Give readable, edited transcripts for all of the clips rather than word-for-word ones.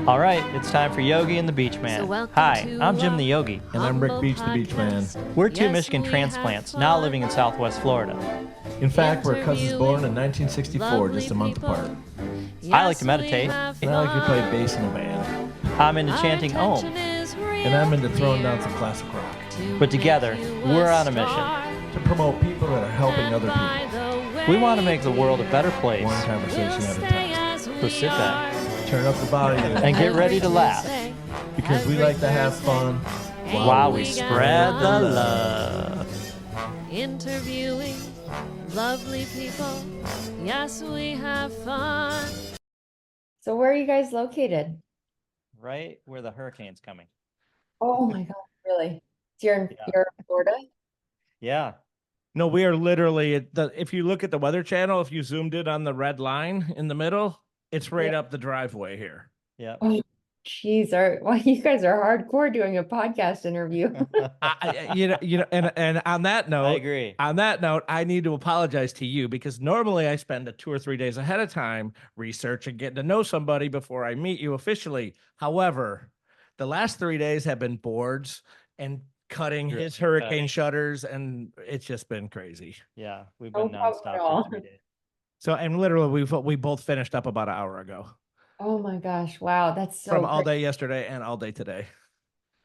All right, it's time for Yogi and the Beach Man. Hi, I'm Jim the Yogi. And I'm Rick Beach the Beach Man. We're two Michigan transplants now living in Southwest Florida. In fact, we're cousins born in 1964, just a month apart. I like to meditate. And I like to play bass in a band. I'm into chanting Om. And I'm into throwing down some classic rock. But together, we're on a mission to promote people that are helping other people. We want to make the world a better place. One conversation at a time. So sit back, turn up the volume, and get ready to laugh. Because we like to have fun while we spread the love. Interviewing lovely people. Yes, we have fun. So where are you guys located? Right where the hurricane's coming. Oh my God, really? So you're in Florida? Yeah. No, we are literally if you look at the Weather Channel, if you zoomed in on the red line in the middle, it's right up the driveway here. Yeah. Oh, geez, you guys are hardcore doing a podcast interview. And on that note, I agree. On that note, I need to apologize to you because normally I spend 2 or 3 days ahead of time researching, getting to know somebody before I meet you officially. However, the last 3 days have been boards and cutting his hurricane shutters, and it's just been crazy. Yeah, we've been nonstop for 3 days. So, and literally, we both finished up about an hour ago. Oh my gosh! Wow, that's so from all day yesterday and all day today.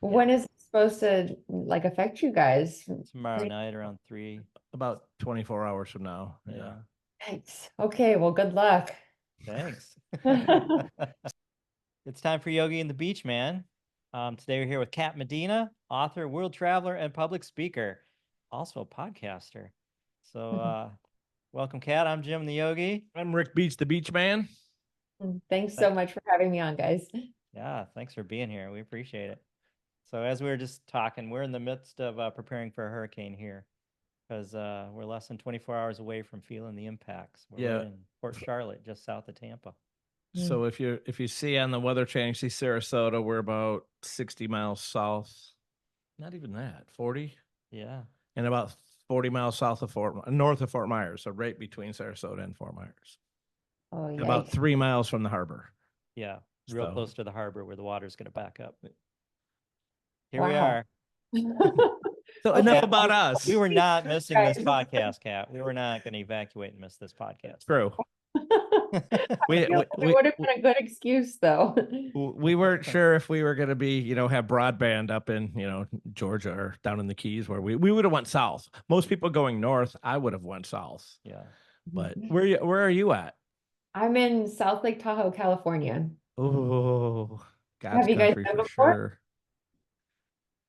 When is it supposed to affect you guys? Tomorrow night around 3. About 24 hours from now. Yeah. Thanks. Okay. Well, good luck. Thanks. It's time for Yogi and the Beach Man. Today we're here with Kat Medina, author, world traveler, and public speaker, also a podcaster. So welcome, Kat. I'm Jim the Yogi. I'm Rick Beach the Beach Man. Thanks so much for having me on, guys. Yeah, thanks for being here. We appreciate it. So as we were just talking, we're in the midst of preparing for a hurricane here because we're less than 24 hours away from feeling the impacts. We're in Port Charlotte, just south of Tampa. So if you see on the Weather Channel, you see Sarasota, we're about 60 miles south. Not even that, 40? Yeah. And about 40 miles north of Fort Myers, so right between Sarasota and Fort Myers. Oh, yeah. About 3 miles from the harbor. Yeah, real close to the harbor where the water's going to back up. Here we are. So enough about us. We were not missing this podcast, Kat. We were not going to evacuate and miss this podcast. True. We would have been a good excuse, though. We weren't sure if we were going to be, have broadband up in, Georgia or down in the Keys where we would have went south. Most people going north, I would have went south. Yeah. But where are you at? I'm in South Lake Tahoe, California. Oh, God's have you guys country been for before? sure.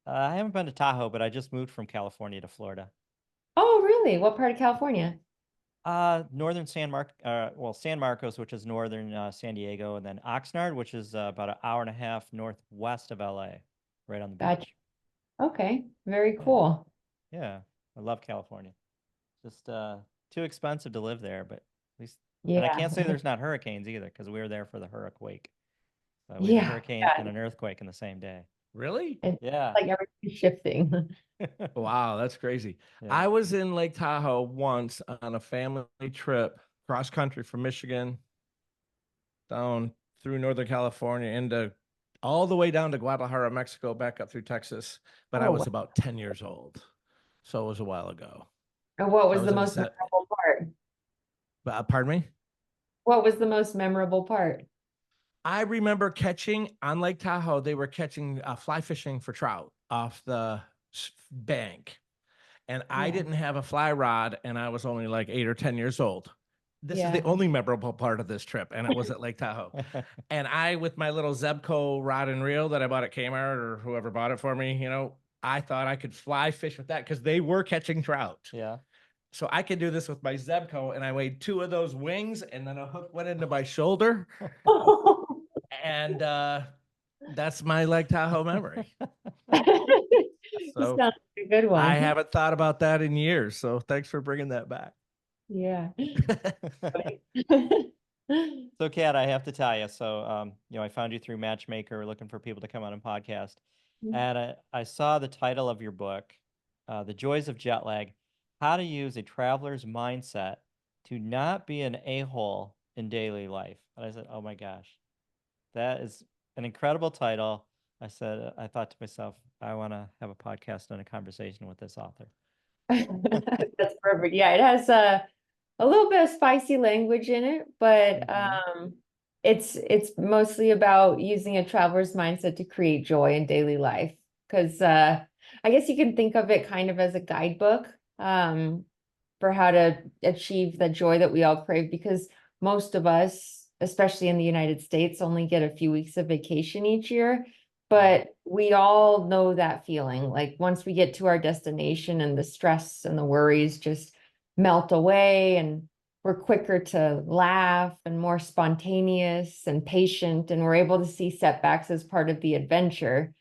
I haven't been to Tahoe, but I just moved from California to Florida. Oh, really? What part of California? Northern San Marcos, which is northern San Diego, and then Oxnard, which is about an hour and a half northwest of LA, right on the beach. Okay, very cool. Yeah, I love California. Just too expensive to live there, but at least. Yeah. And I can't say there's not hurricanes either because we were there for the hurricane. We had a hurricane and an earthquake in the same day. Really? Yeah. Like everything's shifting. Wow, that's crazy. Yeah. I was in Lake Tahoe once on a family trip cross country from Michigan down through Northern California all the way down to Guadalajara, Mexico, back up through Texas. But I was about 10 years old. So it was a while ago. And what was the most memorable part? Pardon me? What was the most memorable part? I remember catching on Lake Tahoe, they were catching fly fishing for trout off the bank. And I didn't have a fly rod and I was only like 8 or 10 years old. This is the only memorable part of this trip. And it was at Lake Tahoe. And I, with my little Zebco rod and reel that I bought at Kmart or whoever bought it for me, I thought I could fly fish with that because they were catching trout. Yeah. So I could do this with my Zebco, and I weighed 2 of those wings, and then a hook went into my shoulder. And that's my Lake Tahoe memory. So sounds like a good one. I haven't thought about that in years, so thanks for bringing that back. Yeah. So, Kat, I have to tell you. So, I found you through Matchmaker, looking for people to come on and podcast, and I saw the title of your book, "The Joys of Jet Lag: How to Use a Traveler's Mindset to Not Be an A-hole in Daily Life." And I said, "Oh my gosh, that is an incredible title. I said, I thought to myself, I want to have a podcast and a conversation with this author. That's perfect. Yeah, it has a little bit of spicy language in it, but it's mostly about using a traveler's mindset to create joy in daily life. Because I guess you can think of it kind of as a guidebook for how to achieve the joy that we all crave, because most of us, especially in the United States, only get a few weeks of vacation each year. But we all know that feeling. Like once we get to our destination and the stress and the worries just melt away, and we're quicker to laugh and more spontaneous and patient, and we're able to see setbacks as part of the adventure.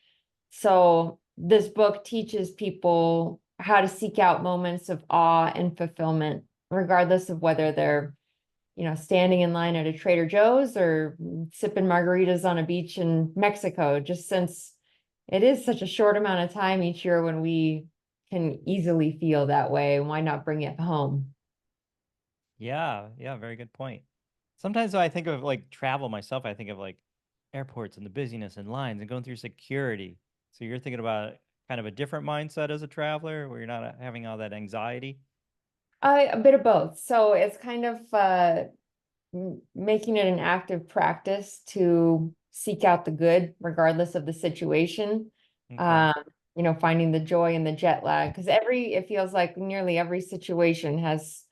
So this book teaches people how to seek out moments of awe and fulfillment, regardless of whether they're, standing in line at a Trader Joe's or sipping margaritas on a beach in Mexico, just since it is such a short amount of time each year when we can easily feel that way. Why not bring it home? Yeah, yeah, very good point. Sometimes when I think of like travel myself, I think of like airports and the busyness and lines and going through security. So you're thinking about kind of a different mindset as a traveler where you're not having all that anxiety. A bit of both. So it's kind of making it an active practice to seek out the good regardless of the situation. Okay. Finding the joy in the jet lag, because it feels like nearly every situation has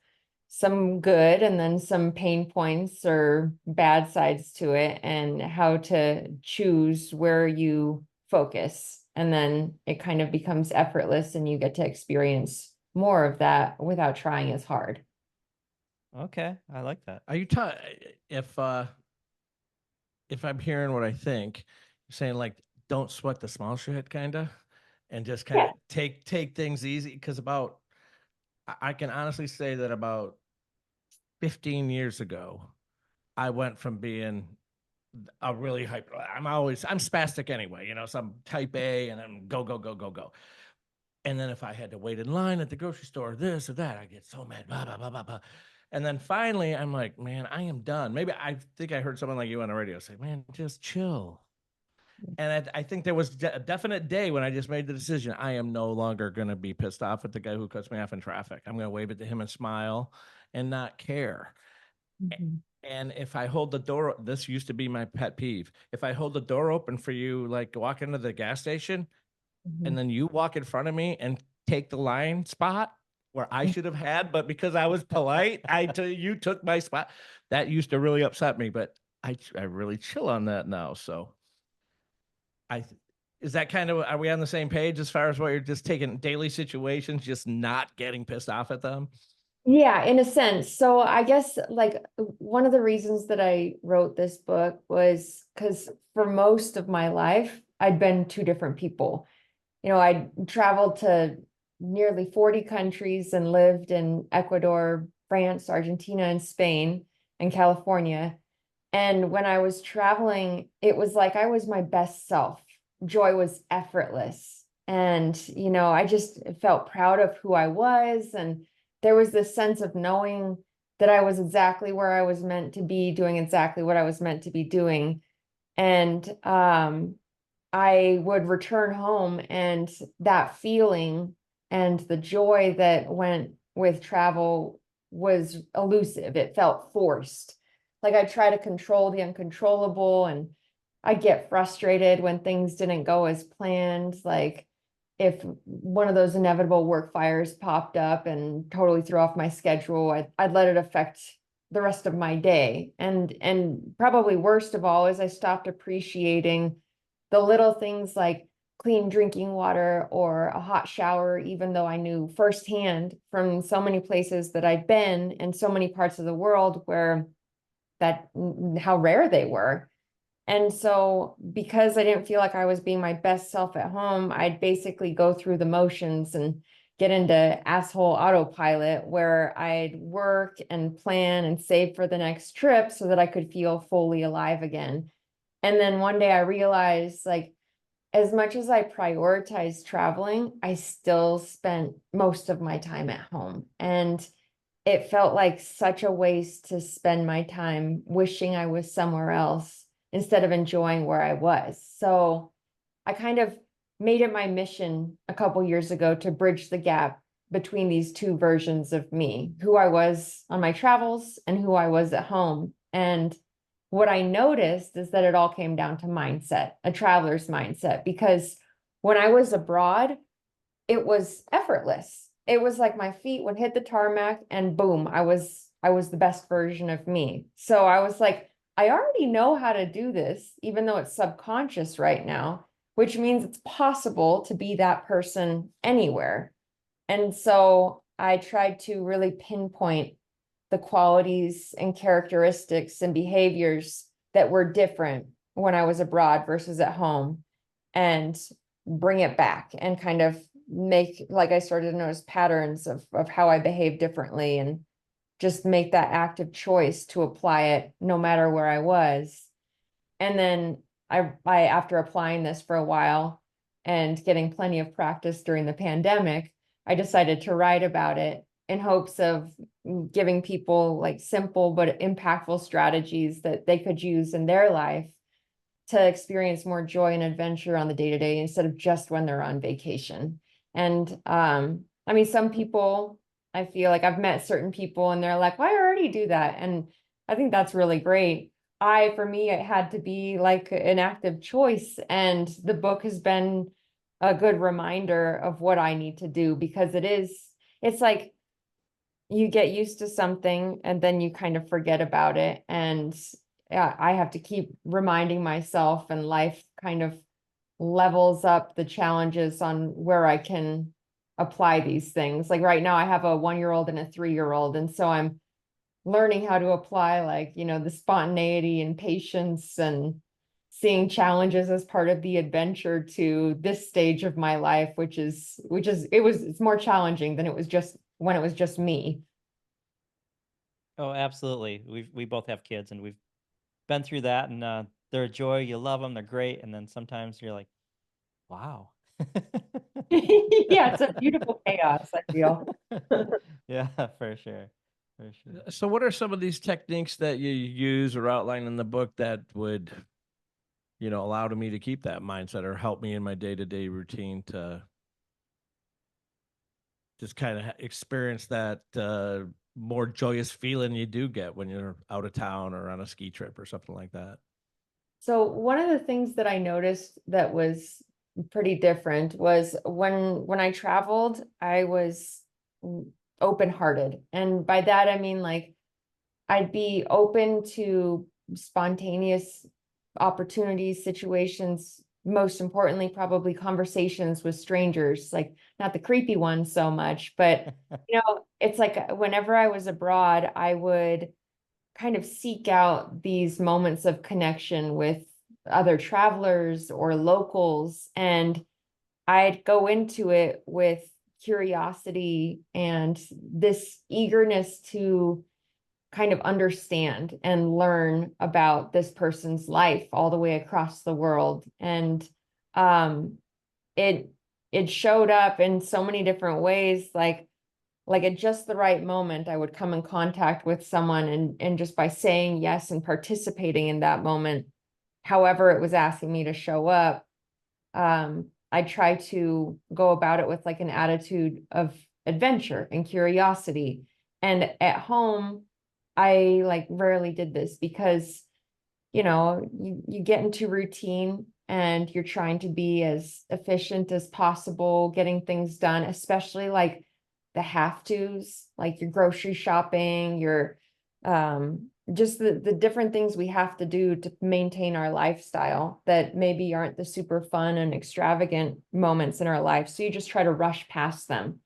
some good and then some pain points or bad sides to it, and how to choose where you focus. And then it kind of becomes effortless and you get to experience more of that without trying as hard. Okay, I like that. Are you if if I'm hearing what I think, you're saying like don't sweat the small shit kind of, and just kind of take things easy? Because I can honestly say that about 15 years ago, I went from being a really hype. I'm spastic anyway, so I'm type A and I'm go, go, go, go, go. And then if I had to wait in line at the grocery store, this or that, I get so mad, blah, blah, blah, blah, blah. And then finally, I'm like, man, I am done. Maybe I think I heard someone like you on the radio say, man, just chill. And I think there was a definite day when I just made the decision. I am no longer going to be pissed off at the guy who cuts me off in traffic. I'm going to wave it to him and smile and not care. And if I hold the door, this used to be my pet peeve. If I hold the door open for you, like walk into the gas station, and then you walk in front of me and take the line spot where I should have had, but because I was polite, you took my spot. That used to really upset me, but I really chill on that now. So is that kind of, are we on the same page as far as what you're just taking daily situations, just not getting pissed off at them? Yeah, in a sense. So I guess like one of the reasons that I wrote this book was because for most of my life, I'd been two different people. I traveled to nearly 40 countries and lived in Ecuador, France, Argentina, and Spain, and California. And when I was traveling, it was like I was my best self. Joy was effortless. And, I just felt proud of who I was. And there was this sense of knowing that I was exactly where I was meant to be, doing exactly what I was meant to be doing. And I would return home, and that feeling and the joy that went with travel was elusive. It felt forced. Like I try to control the uncontrollable, and I get frustrated when things didn't go as planned. Like if one of those inevitable work fires popped up and totally threw off my schedule, I'd let it affect the rest of my day. And probably worst of all is I stopped appreciating the little things like clean drinking water or a hot shower, even though I knew firsthand from so many places that I'd been in so many parts of the world how rare they were. And so because I didn't feel like I was being my best self at home, I'd basically go through the motions and get into asshole autopilot where I'd work and plan and save for the next trip so that I could feel fully alive again. And then one day I realized, like, as much as I prioritized traveling, I still spent most of my time at home. And it felt like such a waste to spend my time wishing I was somewhere else instead of enjoying where I was. So I kind of made it my mission a couple years ago to bridge the gap between these two versions of me, who I was on my travels and who I was at home. And what I noticed is that it all came down to mindset, a traveler's mindset, because when I was abroad, it was effortless. It was like my feet would hit the tarmac and boom, I was the best version of me. So I was like, I already know how to do this, even though it's subconscious right now, which means it's possible to be that person anywhere. And so I tried to really pinpoint the qualities and characteristics and behaviors that were different when I was abroad versus at home, and bring it back and kind of make, like, I started to notice patterns of how I behave differently, and just make that active choice to apply it no matter where I was. And then I after applying this for a while and getting plenty of practice during the pandemic, I decided to write about it in hopes of giving people like simple but impactful strategies that they could use in their life to experience more joy and adventure on the day-to-day instead of just when they're on vacation. And I mean, some people, I feel like I've met certain people and they're like, well, I already do that. And I think that's really great. For me, it had to be like an active choice. And the book has been a good reminder of what I need to do, because it's like you get used to something and then you kind of forget about it. And yeah, I have to keep reminding myself, and life kind of levels up the challenges on where I can apply these things. Like right now I have a 1-year-old and a 3-year-old. And so I'm learning how to apply, like, the spontaneity and patience and seeing challenges as part of the adventure to this stage of my life, it's more challenging than it was just when it was just me. Oh, absolutely. We both have kids, and we've been through that, and they're a joy. You love them, they're great, and then sometimes you're like, wow. Yeah, it's a beautiful chaos, I feel. Yeah, for sure. For sure. So what are some of these techniques that you use or outline in the book that would, allow me to keep that mindset or help me in my day-to-day routine to just kind of experience that more joyous feeling you do get when you're out of town or on a ski trip or something like that? So one of the things that I noticed that was pretty different was when I traveled, I was open-hearted. And by that, I mean, like, I'd be open to spontaneous opportunities, situations, most importantly, probably conversations with strangers, like not the creepy ones so much, but it's like whenever I was abroad, I would kind of seek out these moments of connection with other travelers or locals. And I'd go into it with curiosity and this eagerness to kind of understand and learn about this person's life all the way across the world. And it showed up in so many different ways, like at just the right moment, I would come in contact with someone, and just by saying yes and participating in that moment, however it was asking me to show up, I try to go about it with like an attitude of adventure and curiosity. And at home, I like rarely did this because, you get into routine and you're trying to be as efficient as possible, getting things done, especially like the have tos, like your grocery shopping, your just the different things we have to do to maintain our lifestyle that maybe aren't the super fun and extravagant moments in our life. So you just try to rush past them.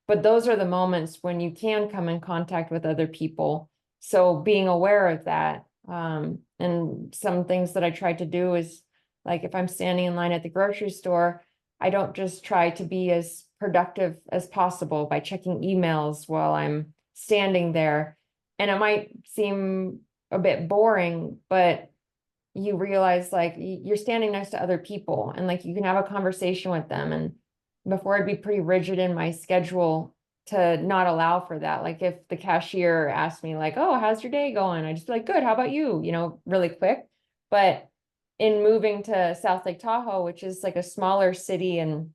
But those are the moments when you can come in contact with other people. So being aware of that, and some things that I try to do is, like, if I'm standing in line at the grocery store, I don't just try to be as productive as possible by checking emails while I'm standing there. And it might seem a bit boring, but you realize like you're standing next to other people and like you can have a conversation with them. And before, I'd be pretty rigid in my schedule to not allow for that. Like if the cashier asked me like, oh, how's your day going? I just be like, good, how about you? Really quick. But in moving to South Lake Tahoe, which is like a smaller city, and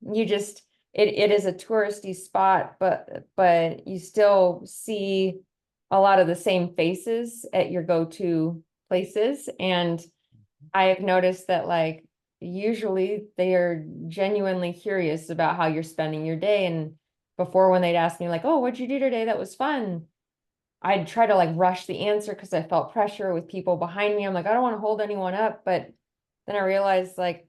you just it is a touristy spot, but you still see a lot of the same faces at your go-to places. And I have noticed that like usually they are genuinely curious about how you're spending your day. And before, when they'd ask me like, oh, what'd you do today that was fun? I'd try to like rush the answer because I felt pressure with people behind me. I'm like, I don't want to hold anyone up. But then I realized like,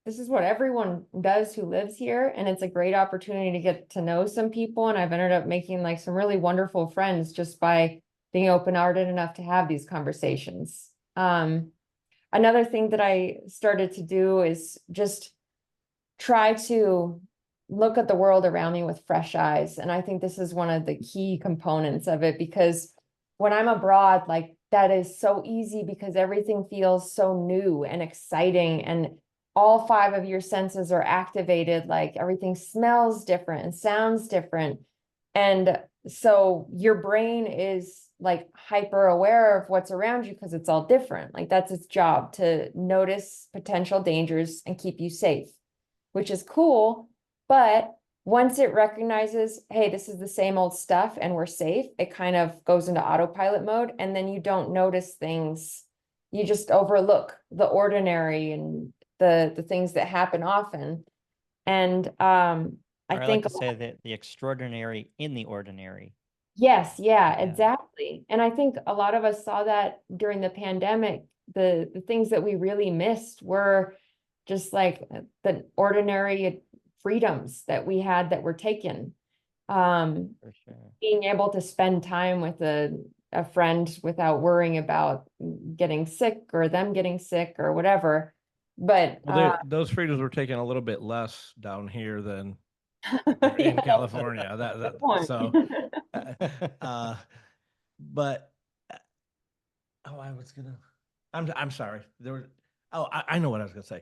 this is what everyone does who lives here. And it's a great opportunity to get to know some people. And I've ended up making like some really wonderful friends just by being open-hearted enough to have these conversations. Another thing that I started to do is just try to look at the world around me with fresh eyes. And I think this is one of the key components of it, because when I'm abroad, like that is so easy because everything feels so new and exciting, and all 5 of your senses are activated. Like everything smells different and sounds different. And so your brain is like hyper aware of what's around you because it's all different. Like that's its job, to notice potential dangers and keep you safe, which is cool. But once it recognizes, hey, this is the same old stuff and we're safe, it kind of goes into autopilot mode. And then you don't notice things. You just overlook the ordinary and the things that happen often. And I Or I think like to say that the extraordinary in the ordinary. yes, yeah, Yeah. exactly. And I think a lot of us saw that during the pandemic. The things that we really missed were just like the ordinary freedoms that we had that were taken. For sure. Being able to spend time with a friend without worrying about getting sick or them getting sick or whatever. But Well, those freedoms were taken a little bit less down here than in yeah, California. good point. So, uh, but oh, I was gonna. I'm sorry. There was. Oh, I know what I was gonna say.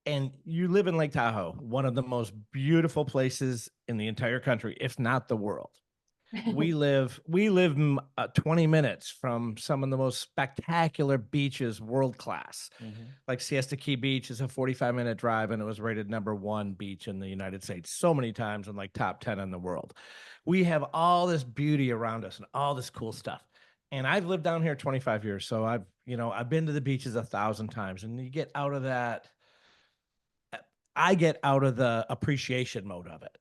And you live in Lake Tahoe, one of the most beautiful places in the entire country, if not the world. We live 20 minutes from some of the most spectacular beaches, world class. Like Siesta Key Beach is a 45-minute drive, and it was rated #1 beach in the United States so many times, and like top 10 in the world. We have all this beauty around us and all this cool stuff. And I've lived down here 25 years, so I've been to the beaches 1,000 times, and you get out of that. I get out of the appreciation mode of it,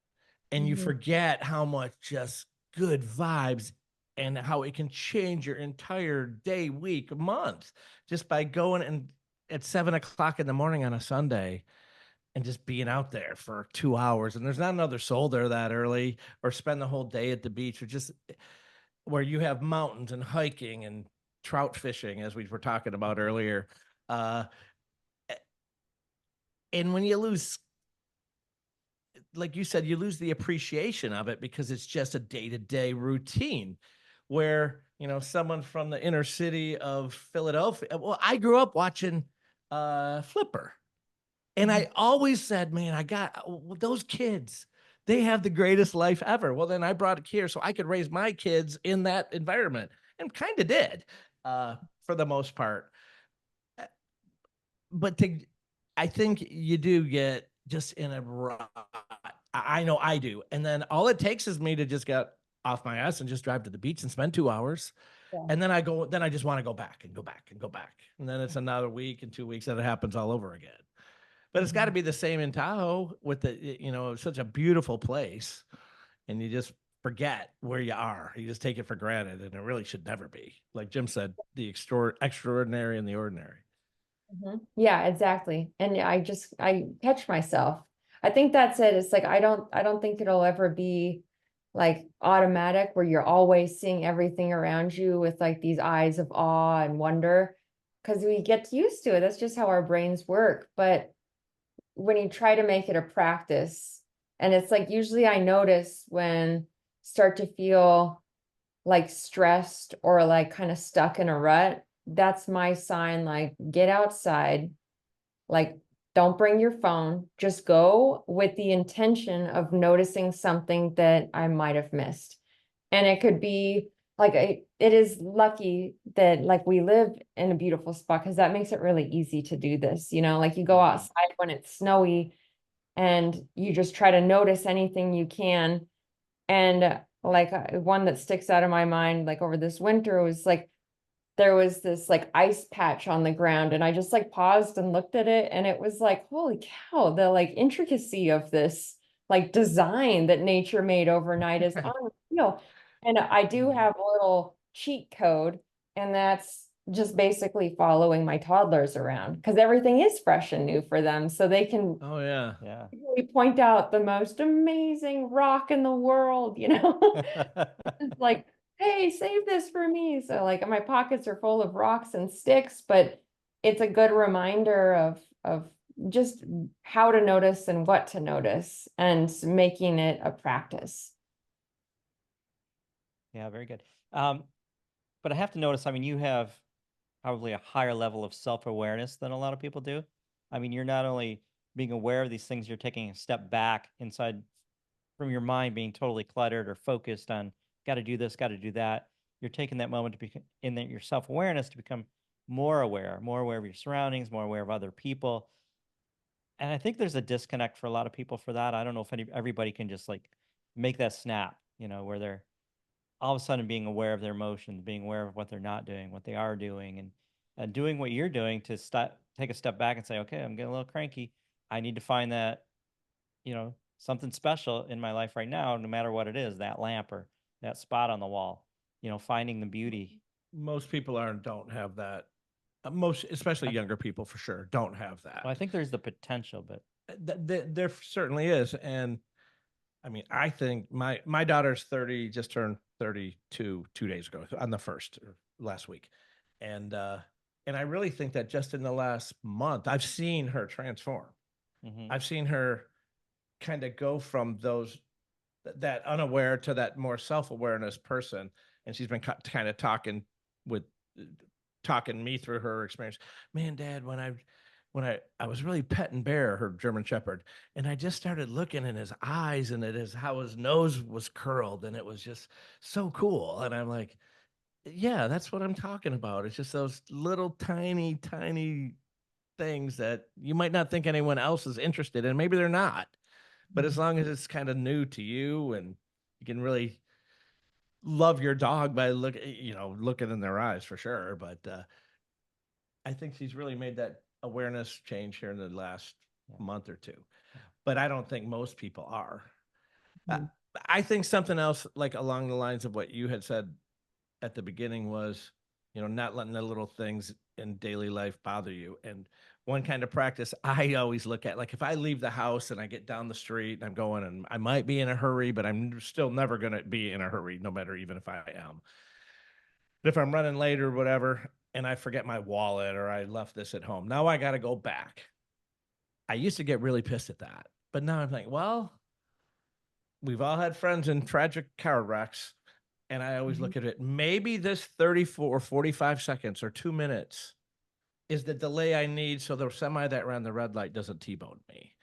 and you forget how much just good vibes and how it can change your entire day, week, month, just by going and at 7 o'clock in the morning on a Sunday and just being out there for 2 hours. And there's not another soul there that early, or spend the whole day at the beach, or just where you have mountains and hiking and trout fishing, as we were talking about earlier. And when you lose, like you said, you lose the appreciation of it because it's just a day-to-day routine, where, someone from the inner city of Philadelphia, well, I grew up watching Flipper. And I always said, man, I got those kids, they have the greatest life ever. Well, then I brought it here so I could raise my kids in that environment, and kind of did for the most part. But I think you do get just in a rut. I know I do. And then all it takes is me to just get off my ass and just drive to the beach and spend 2 hours. Yeah. And then I just want to go back and go back and go back. And then it's another week and 2 weeks that it happens all over again. But it's got to be the same in Tahoe with such a beautiful place, and you just forget where you are. You just take it for granted, and it really should never be. Like Jim said, the extraordinary and the ordinary. Yeah, exactly. And I catch myself. I think that's it. It's like, I don't think it'll ever be like automatic where you're always seeing everything around you with like these eyes of awe and wonder, because we get used to it. That's just how our brains work. But when you try to make it a practice, and it's like, usually I notice when start to feel like stressed or like kind of stuck in a rut, that's my sign, like get outside, like don't bring your phone, just go with the intention of noticing something that I might have missed. And it could be like it is lucky that like we live in a beautiful spot, because that makes it really easy to do this, you know, like you go outside when it's snowy and you just try to notice anything you can. And like one that sticks out of my mind, like over this winter, was like there was this like ice patch on the ground, and I just like paused and looked at it, and it was like, holy cow, the like intricacy of this like design that nature made overnight is unreal. And I do have a little cheat code, and that's just basically following my toddlers around, because everything is fresh and new for them, so they can Oh yeah. Yeah. we point out the most amazing rock in the world, you know. It's like, hey, save this for me. So like my pockets are full of rocks and sticks, but it's a good reminder of just how to notice and what to notice, and making it a practice. Yeah, very good. But I have to notice, I mean, you have probably a higher level of self-awareness than a lot of people do. I mean, you're not only being aware of these things, you're taking a step back inside from your mind being totally cluttered or focused on got to do this, got to do that. You're taking that moment to be in that your self-awareness to become more aware of your surroundings, more aware of other people. And I think there's a disconnect for a lot of people for that. I don't know if everybody can just like make that snap, where they're all of a sudden being aware of their emotions, being aware of what they're not doing, what they are doing, and doing what you're doing to take a step back and say, okay, I'm getting a little cranky. I need to find that, something special in my life right now, no matter what it is, that lamp or that spot on the wall, finding the beauty. Most people don't have that. Most, especially younger people, for sure, don't have that. Well, I think there's the potential, but There certainly is. And I mean, I think my daughter's 30, just turned 32 2 days ago on the first last week. And I really think that just in the last month, I've seen her transform. I've seen her kind of go from that unaware to that more self-awareness person. And she's been kind of talking me through her experience. Man, Dad, when I was really petting Bear, her German Shepherd, and I just started looking in his eyes, and it is how his nose was curled, and it was just so cool. And I'm like, yeah, that's what I'm talking about. It's just those little tiny, tiny things that you might not think anyone else is interested in. Maybe they're not, but as long as it's kind of new to you, and you can really love your dog by looking in their eyes, for sure. But I think she's really made that awareness change here in the last month or two, but I don't think most people are. I think something else, like along the lines of what you had said at the beginning, was, not letting the little things in daily life bother you. And one kind of practice I always look at, like if I leave the house and I get down the street and I'm going, and I might be in a hurry, but I'm still never going to be in a hurry, no matter even if I am. But if I'm running late or whatever, and I forget my wallet, or I left this at home, now I got to go back. I used to get really pissed at that, but now I'm like, well, we've all had friends in tragic car wrecks. And I always look at it, maybe this 34 or 45 seconds or 2 minutes is the delay I need so the semi that ran the red light doesn't T-bone me.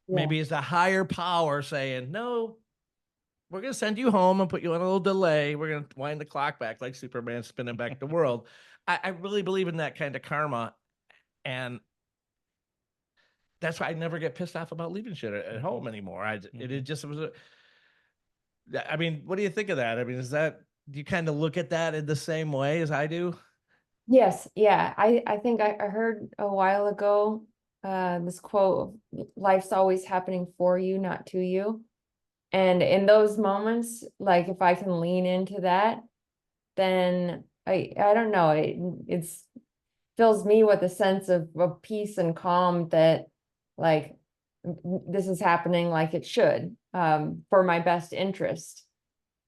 Yeah. Maybe it's a higher power saying, no, we're going to send you home and put you on a little delay. We're going to wind the clock back like Superman spinning back the world. I really believe in that kind of karma. And that's why I never get pissed off about leaving shit at home anymore. It just was I mean, what do you think of that? I mean, do you kind of look at that in the same way as I do? Yes. Yeah. I think I heard a while ago, this quote, life's always happening for you, not to you. And in those moments, like if I can lean into that, then I don't know, it's fills me with a sense of peace and calm that like this is happening like it should, for my best interest.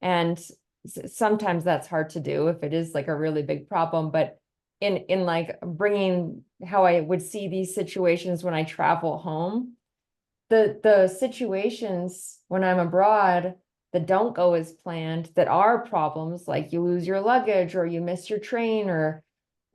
And sometimes that's hard to do if it is like a really big problem, but in like bringing how I would see these situations when I travel home, the situations when I'm abroad that don't go as planned, that are problems, like you lose your luggage or you miss your train, or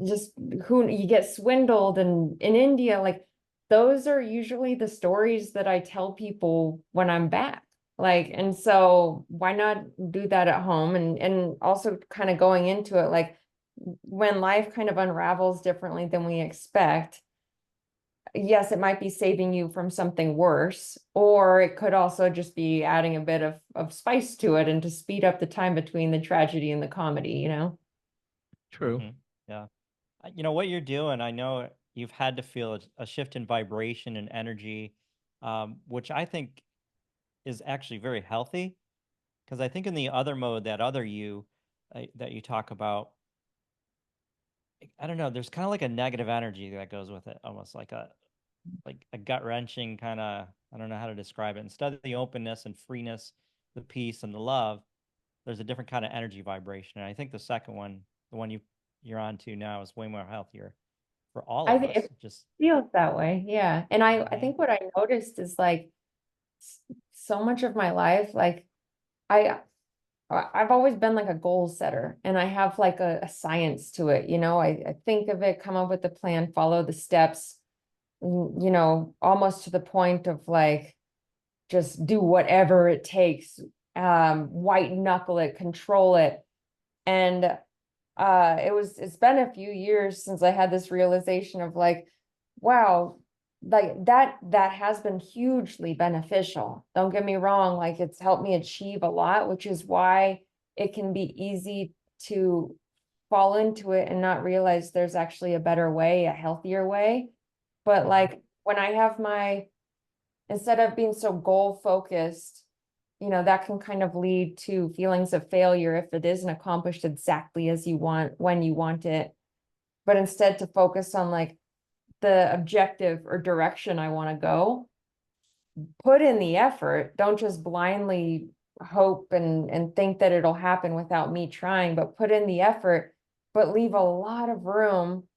just you get swindled in India, like those are usually the stories that I tell people when I'm back. Like, and so why not do that at home? And also kind of going into it, like when life kind of unravels differently than we expect, yes, it might be saving you from something worse, or it could also just be adding a bit of spice to it and to speed up the time between the tragedy and the comedy, you know? True. Yeah. You know what you're doing, I know you've had to feel a shift in vibration and energy, which I think is actually very healthy. Because I think in the other mode, that other you that you talk about, I don't know, there's kind of like a negative energy that goes with it, almost like a gut wrenching kind of, I don't know how to describe it. Instead of the openness and freeness, the peace and the love, there's a different kind of energy vibration. And I think the second one, the one you're on to now, is way more healthier for all I of think us. it Just feels that way. Yeah. And I Mhm. think what I noticed is like so much of my life, like I I've always been like a goal setter and I have like a science to it. You know, I think of it, come up with the plan, follow the steps, you know, almost to the point of like just do whatever it takes, white knuckle it, control it. And it's been a few years since I had this realization of like, wow, like that has been hugely beneficial. Don't get me wrong, like it's helped me achieve a lot, which is why it can be easy to fall into it and not realize there's actually a better way, a healthier way. But Mhm. like when I have my, instead of being so goal focused, you know, that can kind of lead to feelings of failure if it isn't accomplished exactly as you want, when you want it. But instead to focus on like the objective or direction I want to go, put in the effort. Don't just blindly hope and think that it'll happen without me trying, but put in the effort, but leave a lot of room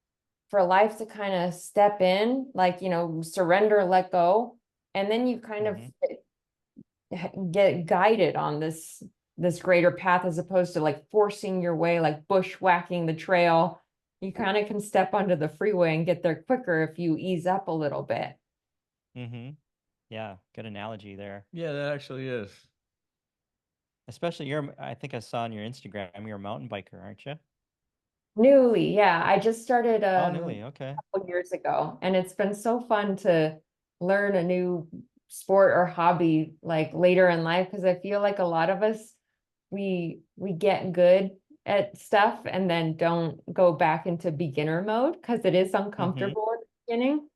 for life to kind of step in, like, you know, surrender, let go. And then you kind of Mhm. get guided on this greater path as opposed to like forcing your way, like bushwhacking the trail. You kind of can step onto the freeway and get there quicker if you ease up a little bit. Mhm. Yeah, good analogy there. Yeah, that actually is. Especially I think I saw on your Instagram, you're a mountain biker, aren't you? Newly, yeah, I just started Oh, newly. Okay. a couple years ago, and it's been so fun to learn a new sport or hobby like later in life because I feel like a lot of us we get good at stuff and then don't go back into beginner mode because it is Mhm. uncomfortable at the beginning.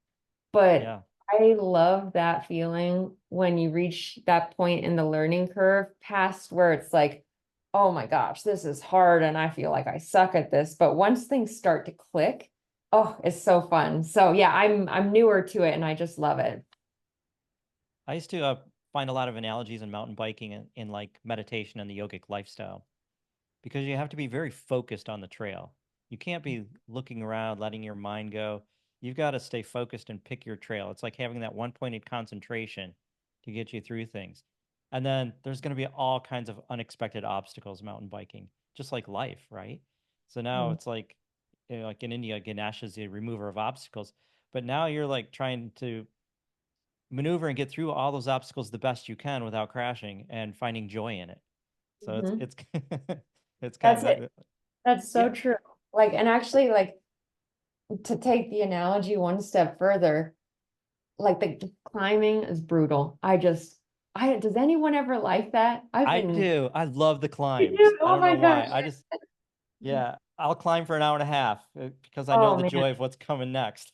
But Yeah. I love that feeling when you reach that point in the learning curve past where it's like, oh my gosh, this is hard and I feel like I suck at this. But once things start to click, oh, it's so fun. So yeah, I'm newer to it and I just love it. I used to find a lot of analogies in mountain biking in like meditation and the yogic lifestyle, because you have to be very focused on the trail. You can't be looking around, letting your mind go. You've got to stay focused and pick your trail. It's like having that one-pointed concentration to get you through things. And then there's going to be all kinds of unexpected obstacles mountain biking, just like life, right? So now Mm. it's like, you know, like in India, Ganesh is the remover of obstacles. But now you're like trying to maneuver and get through all those obstacles the best you can without crashing and finding joy in it. So Mhm. it's it's kind That's of it. That's so yeah. true. Like, and actually, like to take the analogy one step further, like the climbing is brutal. Does anyone ever like that? I've I been, do. I love the you climbs. do? I Oh don't know my why. gosh. I just yeah, I'll climb for an hour and a half because I know Oh the man. joy of what's coming next.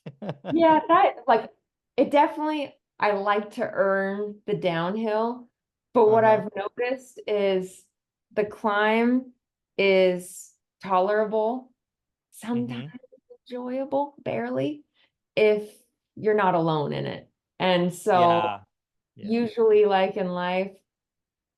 Yeah, that like it definitely, I like to earn the downhill, but what Uh-huh. I've noticed is the climb is tolerable, sometimes Mm-hmm. enjoyable, barely, if you're not alone in it. And so Yeah. Yeah. usually like in life,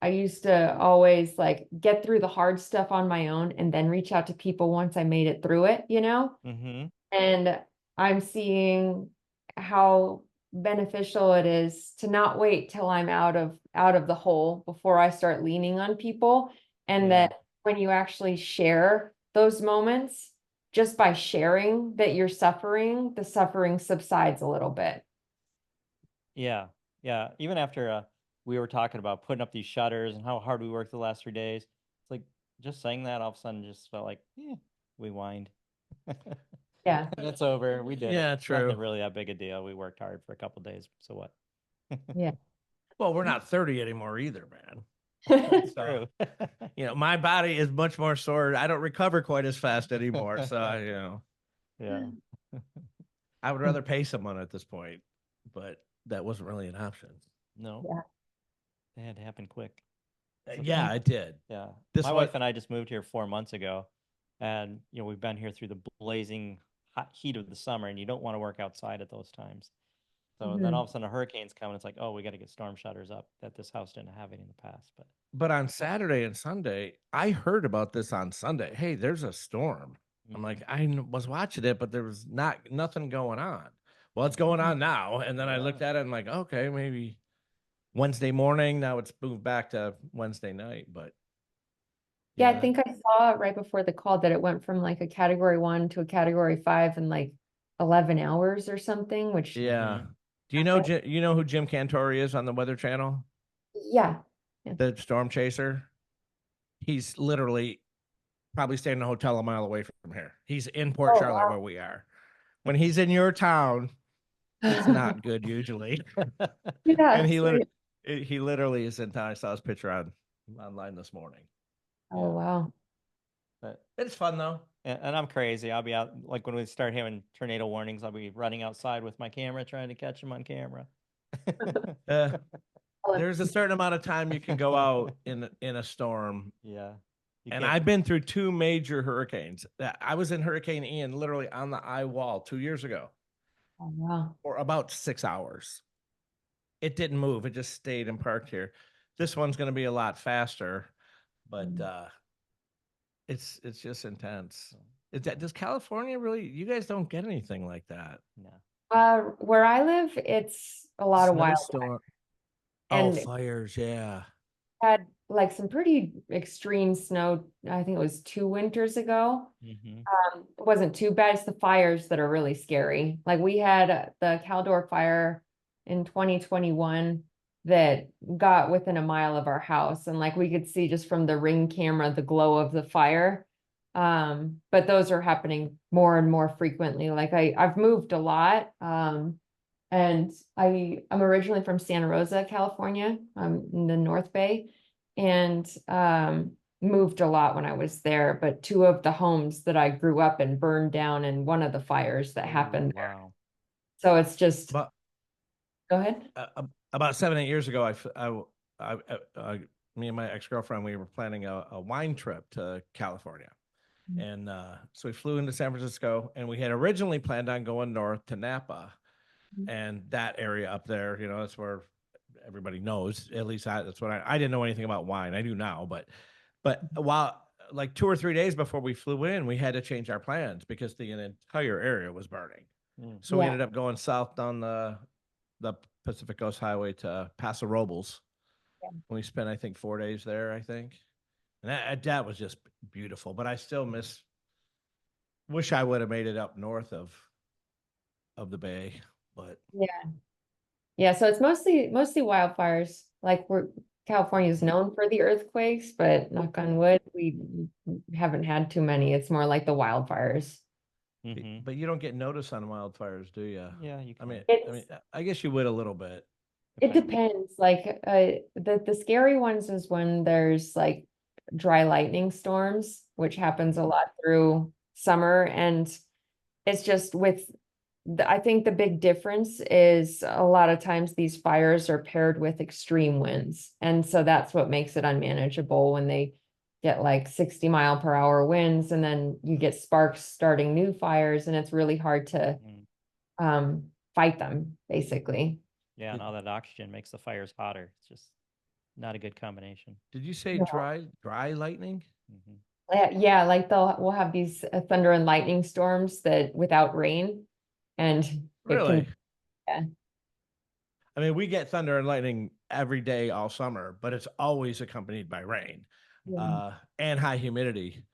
I used to always like get through the hard stuff on my own and then reach out to people once I made it through it, you know? Mm-hmm. And I'm seeing how beneficial it is to not wait till I'm out of the hole before I start leaning on people. And Yeah. that when you actually share those moments, just by sharing that you're suffering, the suffering subsides a little bit. Yeah. Yeah. Even after we were talking about putting up these shutters and how hard we worked the last 3 days. It's like just saying that all of a sudden just felt like, yeah, we whined. Yeah. And it's over. We did it. Yeah, It's nothing true. really that big a deal. We worked hard for a couple days. So what? Yeah. Well, we're not 30 anymore either, man. So, True. you know, my body is much more sore. I don't recover quite as fast anymore. So, you know, Yeah. I would rather pay someone at this point, but that wasn't really an option. No. Yeah. It had to happen quick. Yeah, it did. Yeah. This My one- wife and I just moved here 4 months ago. And, we've been here through the blazing hot heat of the summer, and you don't want to work outside at those times. So then all of a sudden a hurricane's coming. It's like, oh, we got to get storm shutters up that this house didn't have any in the past. But on Saturday and Sunday, I heard about this on Sunday. Hey, there's a storm. I'm like, was watching it, but there was nothing going on. Well, it's going on now. And then I looked at it and like, okay, maybe Wednesday morning. Now it's moved back to Wednesday night, but Yeah, I think I saw right before the call that it went from like a category 1 to a category 5 in like 11 hours or something, which yeah. Do you know who Jim Cantori is on the Weather Channel? yeah. The storm chaser. He's literally probably staying in a hotel a mile away from here. He's in Port Charlotte where we are. When he's in your town, it's not good usually. Yeah. And he literally is in town. I saw his picture online this morning. Oh, wow. But It's fun though. and I'm crazy. I'll be out, like when we start having tornado warnings, I'll be running outside with my camera trying to catch them on camera. There's a certain amount of time you can go out in a storm. Yeah. And I've been through 2 major hurricanes. I was in Hurricane Ian literally on the eye wall 2 years ago. Oh, wow. For about 6 hours. It didn't move. It just stayed and parked here. This one's going to be a lot faster, but it's just intense. Does California really? You guys don't get anything like that. No. Where I live, it's a lot of wildfires. Snowstorm. And fires, yeah. had like some pretty extreme snow. I think it was 2 winters ago. Mhm. It wasn't too bad. It's the fires that are really scary. Like we had the Caldor fire in 2021 that got within a mile of our house, and like we could see just from the Ring camera the glow of the fire. But those are happening more and more frequently. Like I've moved a lot. And I'm originally from Santa Rosa, California, in the North Bay, and moved a lot when I was there. But 2 of the homes that I grew up in burned down in one of the fires that happened there. Wow. So it's just, But go ahead. about 7-8 years ago, me and my ex-girlfriend, we were planning a wine trip to California. And so we flew into San Francisco, and we had originally planned on going north to Napa. And that area up there, that's where everybody knows. At least that's what I didn't know anything about wine. I do now, but while like 2 or 3 days before we flew in, we had to change our plans because the entire area was burning. So we ended up going south down the Pacific Coast Highway to Paso Robles. We spent, I think, 4 days there, I think. And that was just beautiful. But I still wish I would have made it up north of the Bay. But Yeah, so it's mostly wildfires. Like California is known for the earthquakes, but knock on wood, we haven't had too many. It's more like the wildfires. Mhm. but you don't get notice on wildfires, do you? Yeah, you I can. mean, It's- I guess you would a little bit. It depends. Like the scary ones is when there's like dry lightning storms, which happens a lot through summer, and it's just I think the big difference is a lot of times these fires are paired with extreme winds. And so that's what makes it unmanageable when they get like 60-mile-per-hour winds, and then you get sparks starting new fires, and it's really hard to fight them, basically. Yeah, and all that oxygen makes the fires hotter. It's just not a good combination. Did you say Yeah. dry lightning? Mhm. Yeah, like we'll have these thunder and lightning storms that without rain, and it Really? yeah. I mean, we get thunder and lightning every day all summer, but it's always accompanied by rain and high humidity.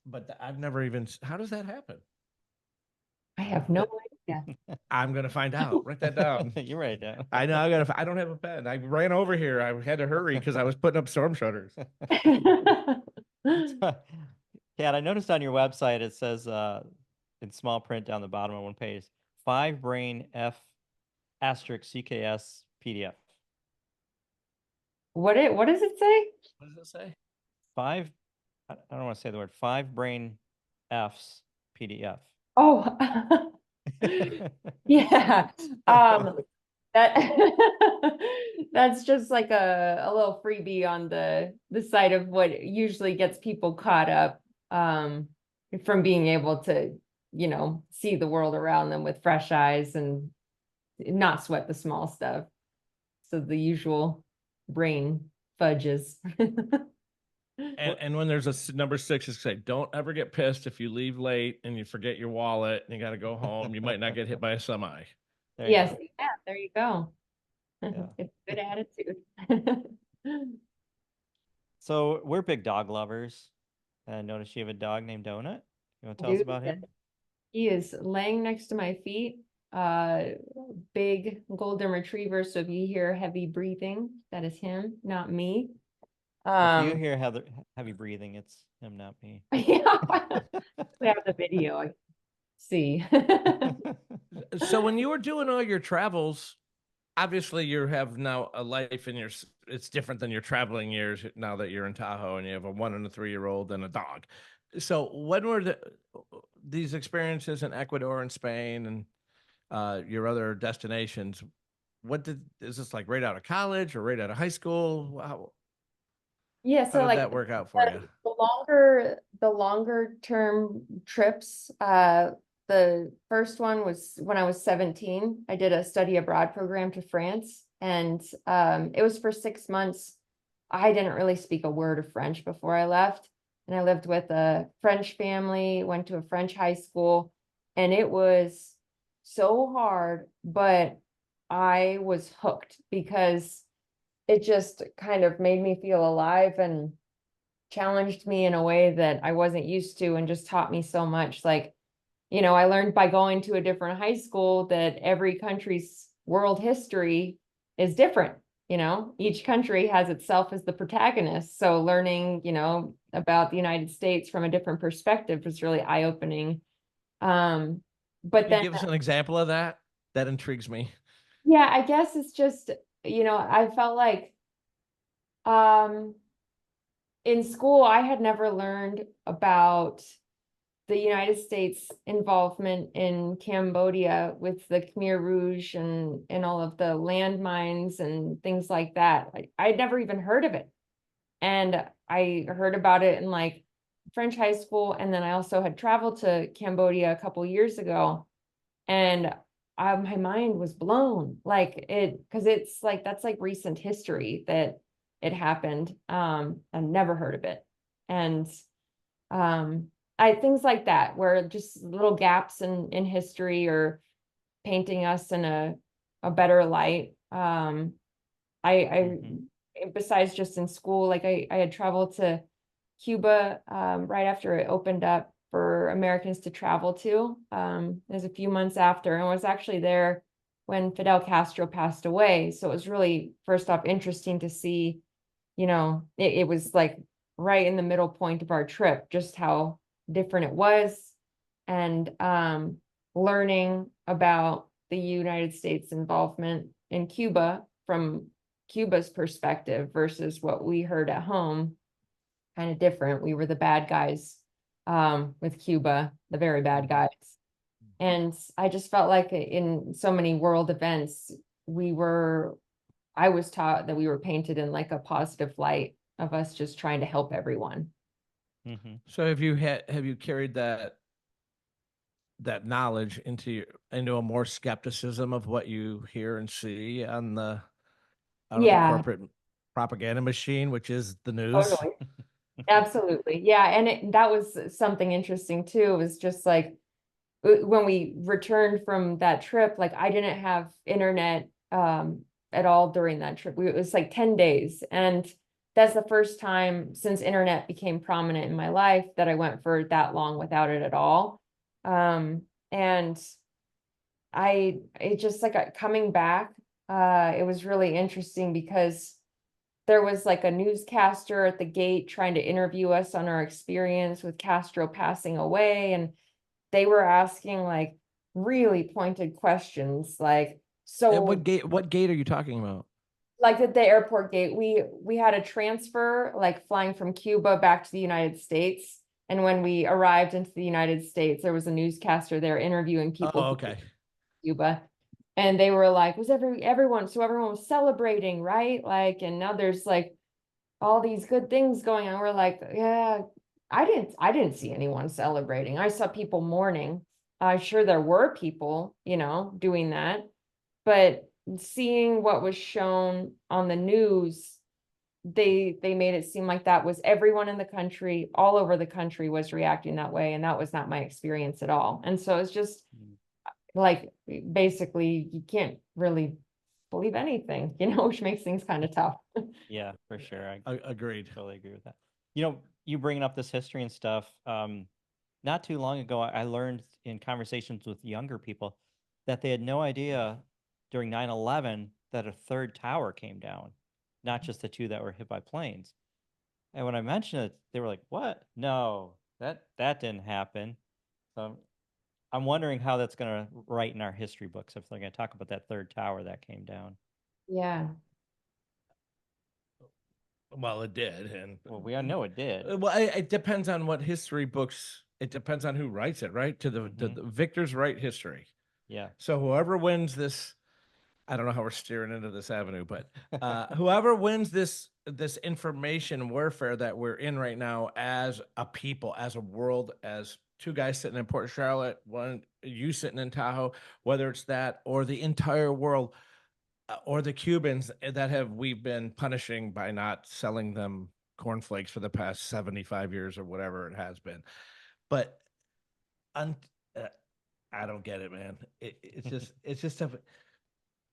But I've never even. How does that happen? I have no idea. I'm gonna find out. Write that down. You're right. Yeah. I know. I don't have a pen. I ran over here. I had to hurry because I was putting up storm shutters. Kat, I noticed on your website it says in small print down the bottom of one page, 5-brain F asterisk CKS PDF. What does it say? What does it say? I don't want to say the word, 5-brain F's PDF. Oh, yeah. That that's just like a little freebie on the side of what usually gets people caught up from being able to, see the world around them with fresh eyes and not sweat the small stuff. So the usual brain fudges. And when there's number 6, it's say, don't ever get pissed if you leave late and you forget your wallet and you got to go home. You might not get hit by a semi. There you Yes, go. yeah, there you go. Yeah. It's a good attitude. So we're big dog lovers. I noticed you have a dog named Donut. You want to tell us about him? He is laying next to my feet, big golden retriever. So if you hear heavy breathing, that is him, not me. If you hear heavy breathing, it's him, not me. Yeah, we have the video. I see. So when you were doing all your travels, obviously you have now a life in it's different than your traveling years now that you're in Tahoe and you have a 1 and a 3-year-old and a dog. So when were these experiences in Ecuador and Spain and your other destinations? Is this like right out of college or right out of high school? Yeah, so How did like that work out for you? the longer term trips, the first one was when I was 17. I did a study abroad program to France, and it was for 6 months. I didn't really speak a word of French before I left, and I lived with a French family, went to a French high school, and it was so hard, but I was hooked because it just kind of made me feel alive and challenged me in a way that I wasn't used to, and just taught me so much. Like, I learned by going to a different high school that every country's world history is different. Each country has itself as the protagonist. So learning, about the United States from a different perspective was really eye-opening. But Can you then, give us an example of that? That intrigues me. yeah, I guess it's just, I felt like, in school, I had never learned about the United States involvement in Cambodia with the Khmer Rouge and all of the landmines and things like that. I'd never even heard of it. And I heard about it in like French high school. And then I also had traveled to Cambodia a couple years ago. And my mind was blown. Because it's like, that's like recent history that it happened. I've never heard of it. And things like that, where just little gaps in history or painting us in a better light. Besides just in school, like I had traveled to Cuba right after it opened up for Americans to travel to. It was a few months after, and I was actually there when Fidel Castro passed away. So it was really, first off, interesting to see, it was like right in the middle point of our trip, just how different it was, and learning about the United States involvement in Cuba from Cuba's perspective versus what we heard at home. Kind of different. We were the bad guys with Cuba, the very bad guys. And I just felt like in so many world events, I was taught that we were painted in like a positive light of us just trying to help everyone. Mm-hmm. So have you carried that knowledge into a more skepticism of what you hear and see on the corporate propaganda machine, which is the news? Totally. Absolutely. Yeah. And that was something interesting too. It was just like when we returned from that trip, like I didn't have internet at all during that trip. It was like 10 days. And that's the first time since internet became prominent in my life that I went for that long without it at all. And it just like coming back, it was really interesting because there was like a newscaster at the gate trying to interview us on our experience with Castro passing away. And they were asking like really pointed questions, like, And so what gate are you talking about? like at the airport gate, we had a transfer, like flying from Cuba back to the United States. And when we arrived into the United States, there was a newscaster there interviewing people Oh, who okay. Cuba. And they were like, was everyone was celebrating, right? Like, and now there's like all these good things going on. We're like, yeah, I didn't see anyone celebrating. I saw people mourning. Sure there were people, doing that, but seeing what was shown on the news, they made it seem like that was everyone in the country, all over the country was reacting that way. And that was not my experience at all. And so it's just like, basically you can't really believe anything, which makes things kind of tough. Yeah, for sure. Agreed. Totally agree with that. You bringing up this history and stuff. Not too long ago, I learned in conversations with younger people that they had no idea during 9/11 that a third tower came down, not just the two that were hit by planes. And when I mentioned it, they were like, "What? No, that didn't happen." So I'm wondering how that's going to write in our history books if they're going to talk about that third tower that came down. Yeah. Well, it did, and Well, we all know it did. well, it depends on what history books. It depends on who writes it, right? The victors write history. Yeah. So whoever wins this, I don't know how we're steering into this avenue, but whoever wins this information warfare that we're in right now as a people, as a world, as two guys sitting in Port Charlotte, one you sitting in Tahoe, whether it's that or the entire world, or the Cubans that we've been punishing by not selling them cornflakes for the past 75 years or whatever it has been. But uh, I don't get it, man. It's just a.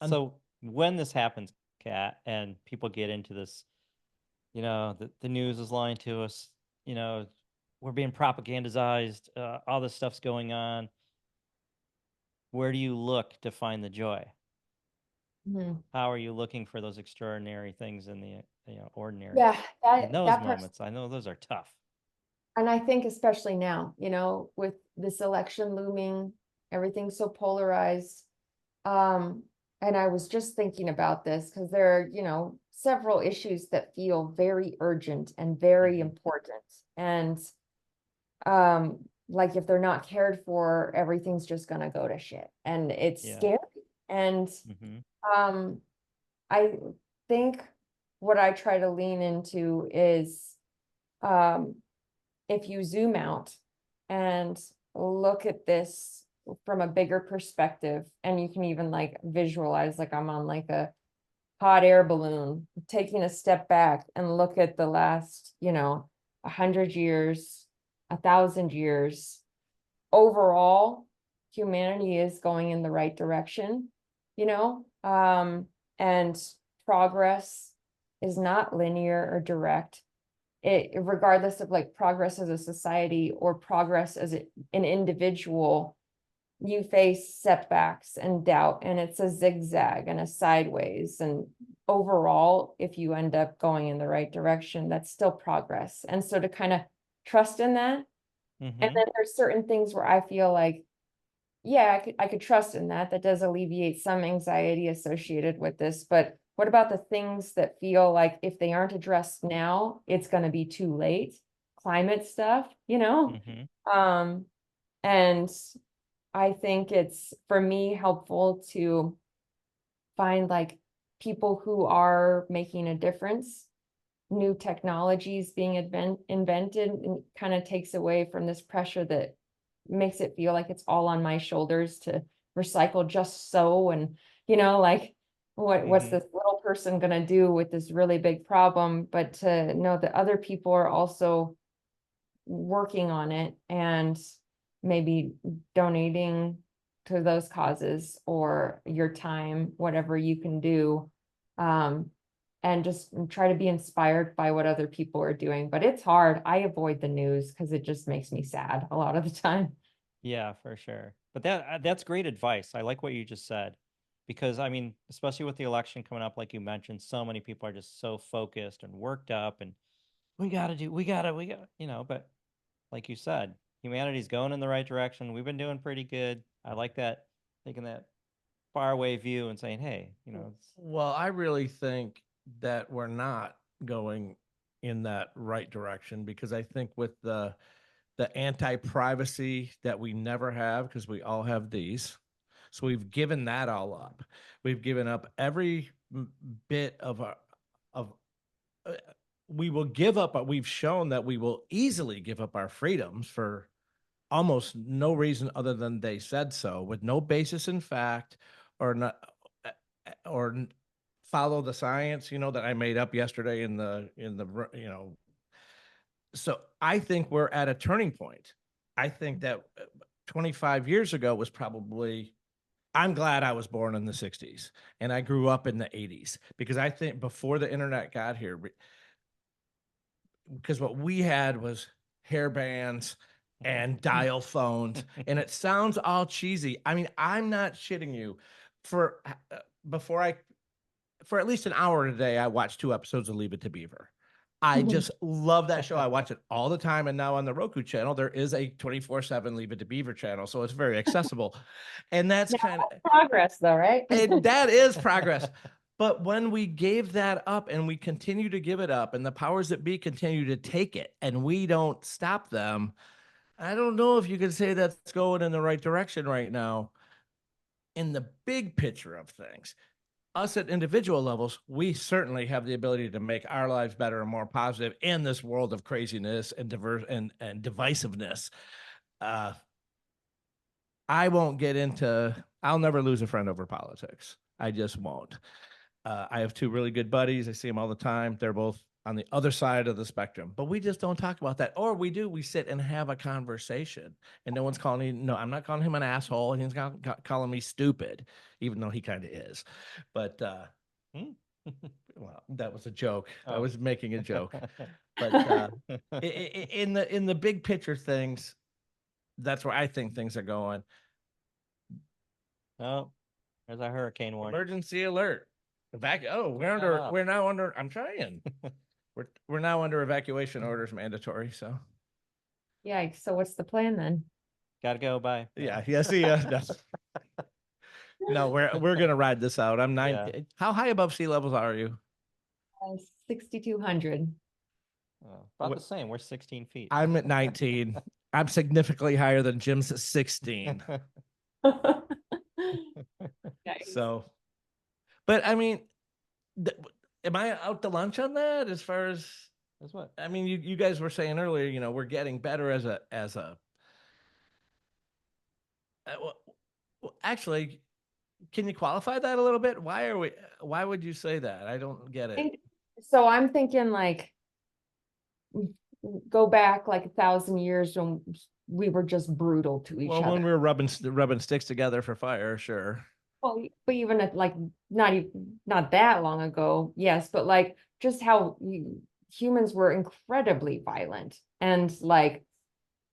So when this happens, Kat, and people get into this, the news is lying to us, we're being propagandized, all this stuff's going on. Where do you look to find the joy? Mhm. How are you looking for those extraordinary things in the ordinary? Yeah, In those moments, I know those are tough. and I think especially now, with this election looming, everything's so polarized. And I was just thinking about this because there are, several issues that feel very urgent and very important. And like if they're not cared for, everything's just gonna go to shit. And it's scary. And I think what I try to lean into is if you zoom out and look at this from a bigger perspective, and you can even like visualize like I'm on like a hot air balloon, taking a step back and look at the last, 100 years, 1,000 years. Overall, humanity is going in the right direction, and progress is not linear or direct. Regardless of like progress as a society or progress as an individual, you face setbacks and doubt, and it's a zigzag and a sideways. And overall, if you end up going in the right direction, that's still progress. And so to kind of trust in that. And then there's certain things where I feel like, yeah, I could trust in that. That does alleviate some anxiety associated with this. But what about the things that feel like if they aren't addressed now, it's going to be too late? Climate stuff, and I think it's, for me, helpful to find like people who are making a difference, new technologies being invented, and kind of takes away from this pressure that makes it feel like it's all on my shoulders to recycle just so. And, like what's this little person going to do with this really big problem? But to know that other people are also working on it and maybe donating to those causes or your time, whatever you can do. And just try to be inspired by what other people are doing. But it's hard. I avoid the news because it just makes me sad a lot of the time. Yeah, for sure. But that's great advice. I like what you just said, because I mean, especially with the election coming up, like you mentioned, so many people are just so focused and worked up, and we got, but like you said, humanity's going in the right direction. We've been doing pretty good. I like that, taking that faraway view and saying, hey, Well, I really think that we're not going in that right direction, because I think with the anti-privacy that we never have, because we all have these. So we've given that all up. We've given up every bit of our of uh, we will give up, but we've shown that we will easily give up our freedoms for almost no reason other than they said so, with no basis in fact, or not, or follow the science, that I made up yesterday in the. So I think we're at a turning point. I think that 25 years ago was probably, I'm glad I was born in the 60s and I grew up in the 80s, because I think before the internet got here, because what we had was hair bands and dial phones, and it sounds all cheesy. I mean, I'm not shitting you. For before I for at least an hour a day, I watched 2 episodes of Leave It to Beaver. I just love that show. I watch it all the time. And now on the Roku channel, there is a 24/7 Leave It to Beaver channel. So it's very accessible. And that's Now, kind of, that's progress though, right? and that is progress. But when we gave that up and we continue to give it up, and the powers that be continue to take it, and we don't stop them, I don't know if you can say that's going in the right direction right now. In the big picture of things, us at individual levels, we certainly have the ability to make our lives better and more positive in this world of craziness and and divisiveness. Uh, I won't get into. I'll never lose a friend over politics. I just won't. I have 2 really good buddies. I see them all the time. They're both on the other side of the spectrum, but we just don't talk about that. Or we do. We sit and have a conversation, and no one's calling me. No, I'm not calling him an asshole. He's not calling me stupid, even though he kind of is. But well, that was a joke. I was making a joke. But in the big picture things, that's where I think things are going. Oh, there's a hurricane warning. Emergency alert. We're now under, I'm trying. We're now under evacuation orders mandatory. So Yeah, so what's the plan then? Gotta go. Bye. yeah. See ya. No, we're gonna ride this out. I'm 9. Yeah. How high above sea levels are you? 6,200. About the same. We're 16 feet. I'm at 19. I'm significantly higher than Jim's 16. Nice. So, but I mean, am I out to lunch on that as far as what? I mean, you guys were saying earlier, we're getting better as a actually, can you qualify that a little bit? Why would you say that? I don't get it. So I'm thinking like go back like 1,000 years when we were just brutal to each other. When we were rubbing sticks together for fire, sure. Well, but even at like not that long ago, yes, but like just how humans were incredibly violent, and like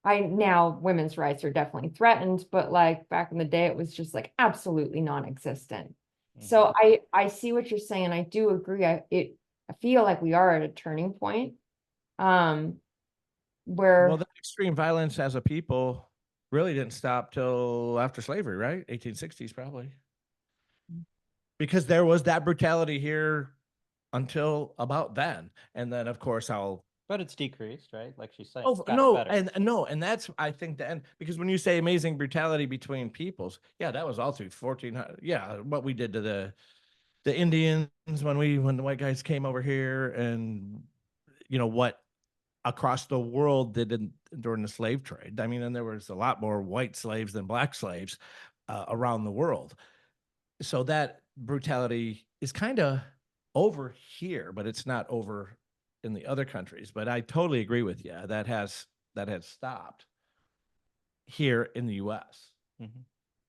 now women's rights are definitely threatened, but like back in the day it was just like absolutely non-existent. So I see what you're saying. I do agree. I feel like we are at a turning point, where the extreme violence as a people really didn't stop till after slavery, right? 1860s probably. Because there was that brutality here until about then. And then of course but it's decreased, right? Like she's saying. Oh no, and that's I think the end, because when you say amazing brutality between peoples, yeah, that was all through 1400. Yeah, what we did to the Indians when the white guys came over here, and what across the world did during the slave trade. I mean, and there was a lot more white slaves than black slaves around the world. So that brutality is kind of over here, but it's not over in the other countries. But I totally agree with you. That has stopped here in the US.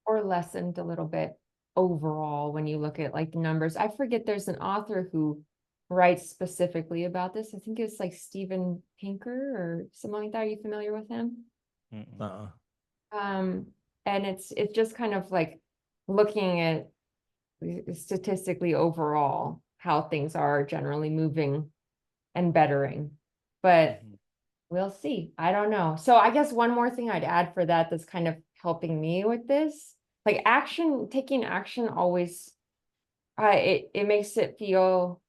or lessened a little bit overall when you look at like the numbers. I forget, there's an author who writes specifically about this. I think it's like Steven Pinker or something like that. Are you familiar with him? And it's just kind of like looking at statistically overall how things are generally moving and bettering. But we'll see. I don't know. So I guess one more thing I'd add for that that's kind of helping me with this, like taking action always, it makes it feel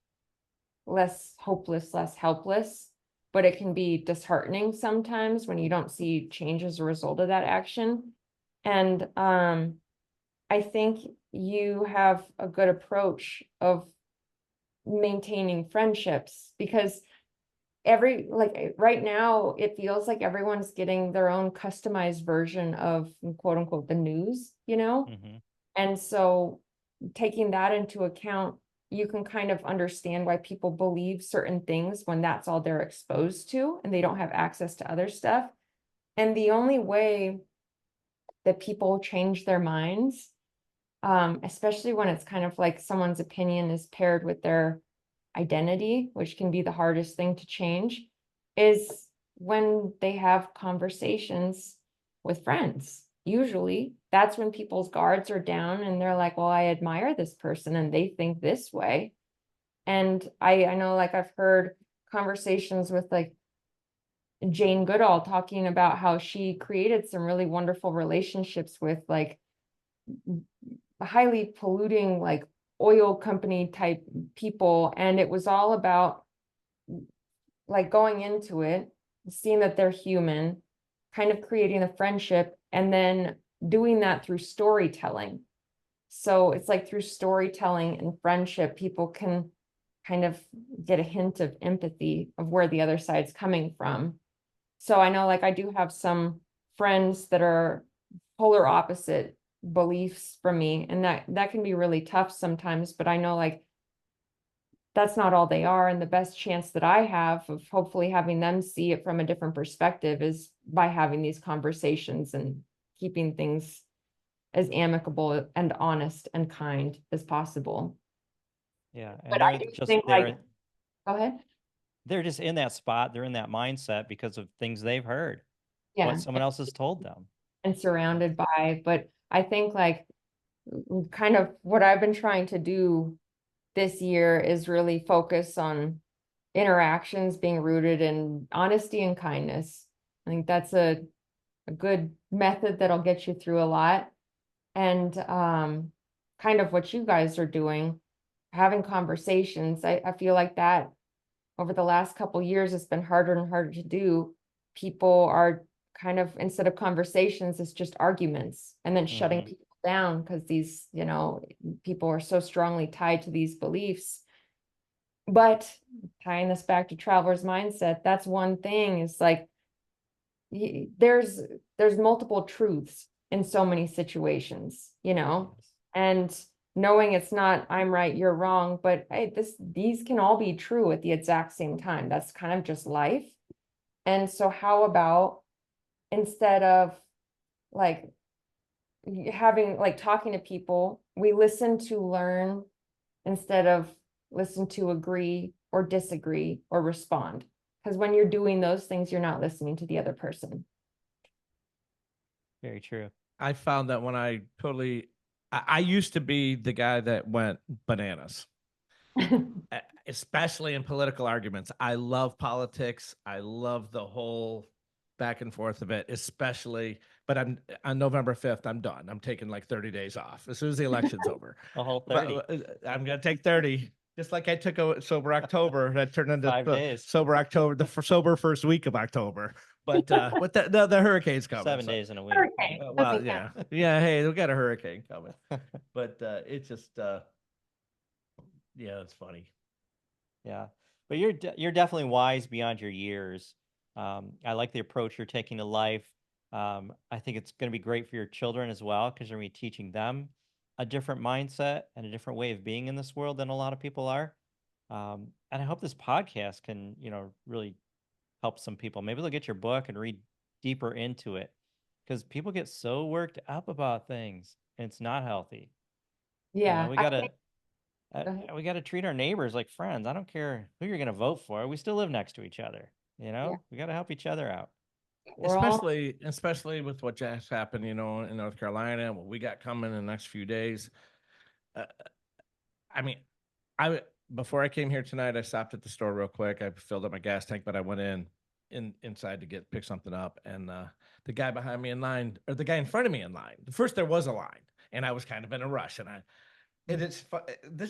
less hopeless, less helpless, but it can be disheartening sometimes when you don't see change as a result of that action. And I think you have a good approach of maintaining friendships because right now it feels like everyone's getting their own customized version of quote unquote the news, and so taking that into account, you can kind of understand why people believe certain things when that's all they're exposed to and they don't have access to other stuff. And the only way that people change their minds, especially when it's kind of like someone's opinion is paired with their identity, which can be the hardest thing to change, is when they have conversations with friends. Usually that's when people's guards are down and they're like, well, I admire this person and they think this way. And I know, like, I've heard conversations with like Jane Goodall talking about how she created some really wonderful relationships with like highly polluting like oil company type people, and it was all about like going into it, seeing that they're human, kind of creating a friendship, and then doing that through storytelling. So it's like through storytelling and friendship, people can kind of get a hint of empathy of where the other side's coming from. So I know, like, I do have some friends that are polar opposite beliefs from me, and that can be really tough sometimes, but I know, like, that's not all they are, and the best chance that I have of hopefully having them see it from a different perspective is by having these conversations and keeping things as amicable and honest and kind as possible. Yeah, and But I do think, like, go ahead. they're just in that spot, they're in that mindset because of things they've heard, Yeah, what someone else has told them. and surrounded by, but I think, like, kind of what I've been trying to do this year is really focus on interactions being rooted in honesty and kindness. I think that's a good method that'll get you through a lot. And kind of what you guys are doing, having conversations. I feel like that over the last couple years, it's been harder and harder to do. People are kind of, instead of conversations, it's just arguments and then shutting people down because these, people are so strongly tied to these beliefs. But tying this back to traveler's mindset, that's one thing. It's like there's multiple truths in so many situations, and knowing it's not I'm right, you're wrong, but hey, these can all be true at the exact same time. That's kind of just life. And so how about, instead of like having like talking to people, we listen to learn instead of listen to agree or disagree or respond. Because when you're doing those things, you're not listening to the other person. Very true. I found that when I used to be the guy that went bananas, especially in political arguments. I love politics. I love the whole back and forth of it, especially, but I'm on November 5th, I'm done. I'm taking like 30 days off as soon as the election's over. A whole 30. I'm going to take 30. Just like I took a sober October, that turned into 5 days. sober October, the sober first week of October. But with the hurricane's coming. 7 days in a week. Hurricane. Well, yeah, yeah. Hey, we got a hurricane coming, but it's just, yeah, it's funny. Yeah, but you're definitely wise beyond your years. I like the approach you're taking to life. I think it's going to be great for your children as well because you're going to be teaching them a different mindset and a different way of being in this world than a lot of people are. And I hope this podcast can, really help some people. Maybe they'll get your book and read deeper into it because people get so worked up about things and it's not healthy. Yeah. We I gotta think- Go ahead. we gotta treat our neighbors like friends. I don't care who you're gonna vote for. We still live next to each other. Yeah. We gotta help each other out. We're all, especially with what just happened, in North Carolina, what we got coming in the next few days. Uh, I mean, I before I came here tonight, I stopped at the store real quick. I filled up my gas tank, but I went inside to pick something up, and the guy behind me in line, or the guy in front of me in line. First, there was a line, and I was kind of in a rush, this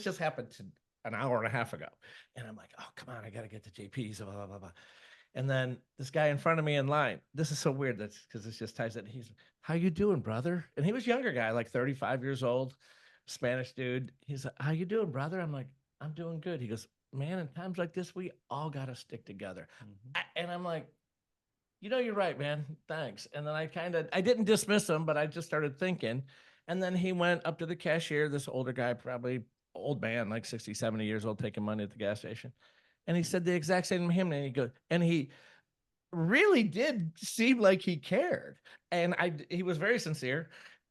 just happened an hour and a half ago, and I'm like, oh come on, I got to get to JP's, blah blah blah blah. And then this guy in front of me in line, this is so weird. That's because this just ties it. He's, how you doing, brother? And he was a younger guy, like 35 years old, Spanish dude. He's like, how you doing, brother? I'm like, I'm doing good. He goes, man, in times like this, we all got to stick together. And I'm like, you're right, man. Thanks. And then I didn't dismiss him, but I just started thinking. And then he went up to the cashier, this older guy, probably old man, like 60, 70 years old, taking money at the gas station. And he said the exact same to him. And he really did seem like he cared. And he was very sincere.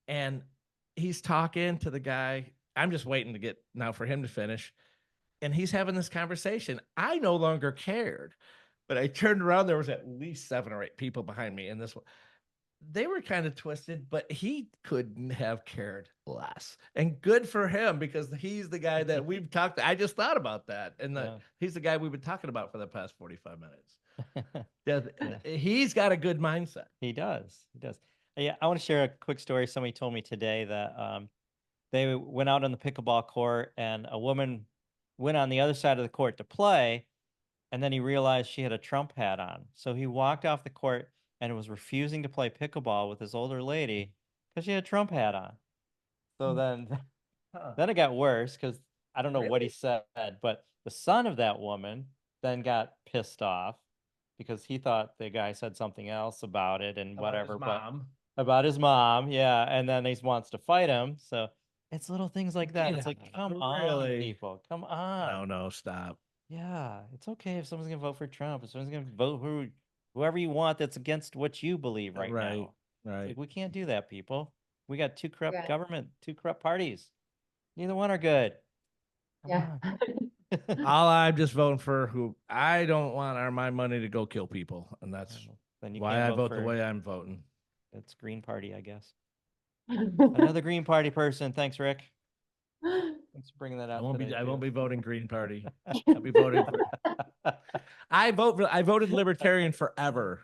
And he's talking to the guy. I'm just waiting to get now for him to finish. And he's having this conversation. I no longer cared, but I turned around. There was at least 7 or 8 people behind me in this one. They were kind of twisted, but he couldn't have cared less. And good for him, because he's the guy that we've talked to. I just thought about that. And he's the guy we've been talking about for the past 45 minutes. Yeah, he's got a good mindset. He does. He does. Yeah, I want to share a quick story. Somebody told me today that they went out on the pickleball court, and a woman went on the other side of the court to play, and then he realized she had a Trump hat on. So he walked off the court and was refusing to play pickleball with this older lady because she had a Trump hat on. So then it got worse, because I don't know what he said, but the son of that woman then got pissed off because he thought the guy said something else about it and whatever, but about his mom. Yeah. And then he wants to fight him. So it's little things like that. It's like, come on, people, come on. No, stop. Yeah. It's okay if someone's going to vote for Trump, if someone's going to vote whoever you want that's against what you believe right now. Right. Like, we can't do that, people. We got 2 corrupt government, 2 corrupt parties. Neither one are good. Come on. All I'm just voting for who I don't want my money to go kill people. And that's Then you why can't I vote the way I'm voting. It's Green Party, I guess. Another Green Party person. Thanks, Rick. Thanks for bringing that up. I won't be voting Green Party. I'll be voting for. I voted Libertarian forever.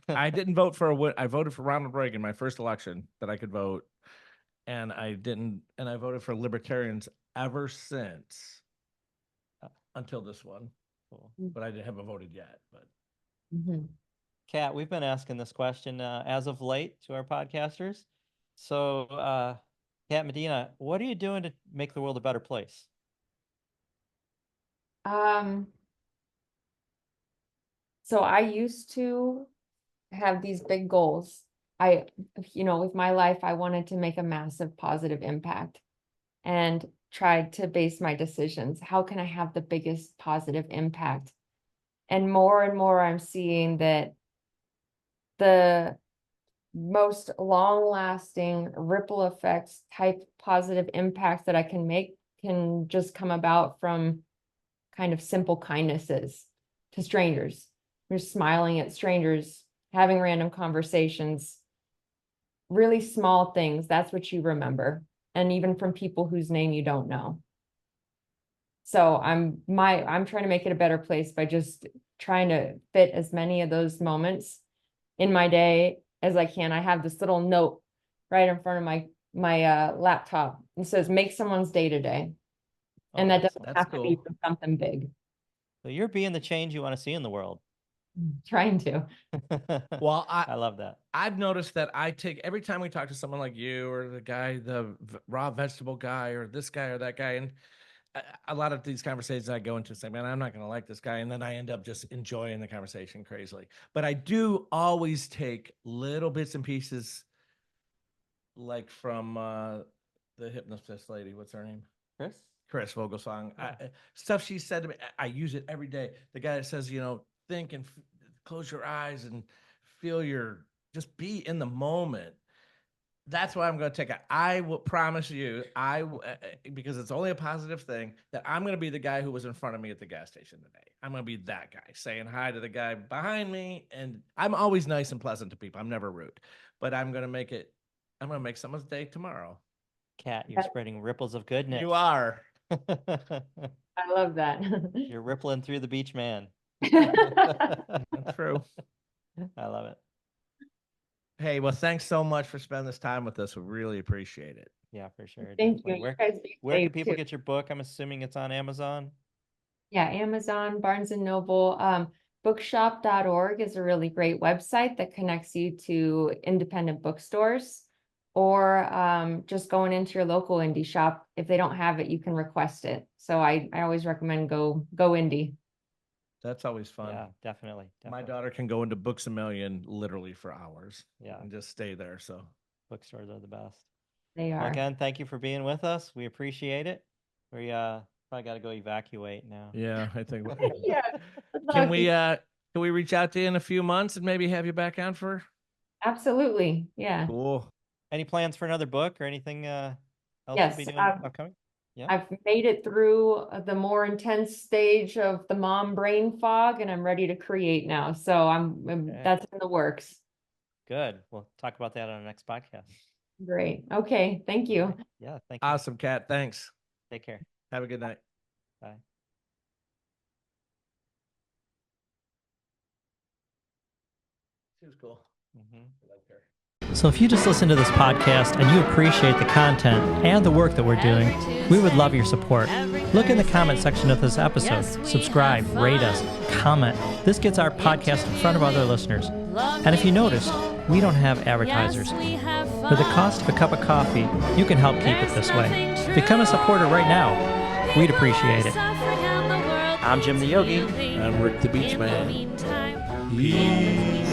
I didn't vote for I voted for Ronald Reagan, my first election that I could vote, and I didn't. And I voted for Libertarians ever since, until this one. Cool. But I haven't voted yet. But Kat, we've been asking this question as of late to our podcasters. So, Kat Medina, what are you doing to make the world a better place? So I used to have these big goals. With my life, I wanted to make a massive positive impact and tried to base my decisions. How can I have the biggest positive impact? And more I'm seeing that the most long-lasting ripple effects type positive impacts that I can make can just come about from kind of simple kindnesses to strangers. You're smiling at strangers, having random conversations, really small things. That's what you remember. And even from people whose name you don't know. So I'm trying to make it a better place by just trying to fit as many of those moments in my day as I can. I have this little note right in front of my laptop. It says, make someone's day today. And that doesn't have to be for something big. So you're being the change you want to see in the world. Trying to. Well, I love that. I've noticed that every time we talk to someone like you, or the guy, the raw vegetable guy, or this guy or that guy, and a lot of these conversations I go into say, man, I'm not going to like this guy. And then I end up just enjoying the conversation crazily. But I do always take little bits and pieces, like from the hypnotist lady. What's her name? Chris Vogelsong. Stuff she said to me, I use it every day. The guy that says, think and close your eyes and feel just be in the moment. That's why I'm going to take it. I will promise you, because it's only a positive thing, that I'm going to be the guy who was in front of me at the gas station today. I'm going to be that guy saying hi to the guy behind me. And I'm always nice and pleasant to people. I'm never rude, but I'm going to make someone's day tomorrow. Kat, you're spreading ripples of goodness. You are. I love that. You're rippling through the beach, man. That's true. I love it. Hey, well, thanks so much for spending this time with us. We really appreciate it. Yeah, for sure. Thank definitely. you. Where, You guys be where can safe, people too. get your book? I'm assuming it's on Amazon. Yeah, Amazon, Barnes and Noble. Bookshop.org is a really great website that connects you to independent bookstores, or just going into your local indie shop. If they don't have it, you can request it. So I always recommend go indie. That's always fun. Yeah, definitely. My daughter can go into Books A Million literally for hours. Yeah. And just stay there. So Bookstores are the best. They Well, are. again, thank you for being with us. We appreciate it. We probably got to go evacuate now. yeah, I think. Yeah. Can we reach out to you in a few months and maybe have you back on for? Absolutely. Yeah. Cool. Any plans for another book or anything else Yes, you'll be doing upcoming? Yeah. I've made it through the more intense stage of the mom brain fog, and I'm ready to create now. So that's in the works. Good. We'll talk about that on our next podcast. Great. Okay. Thank you. Yeah. Thank you. Awesome, Kat. Thanks. Take care. Have a good night. Bye. She was cool. Mhm. I like her. So if you just listen to this podcast and you appreciate the content and the work that we're doing, we would love your support. Look in the comment section of this episode. Subscribe, rate us, comment. This gets our podcast in front of other listeners. And if you noticed, we don't have advertisers. For the cost of a cup of coffee, you can help keep it this way. Become a supporter right now. We'd appreciate it. I'm Jim the Yogi. I'm Rick the Beach Man. Peace.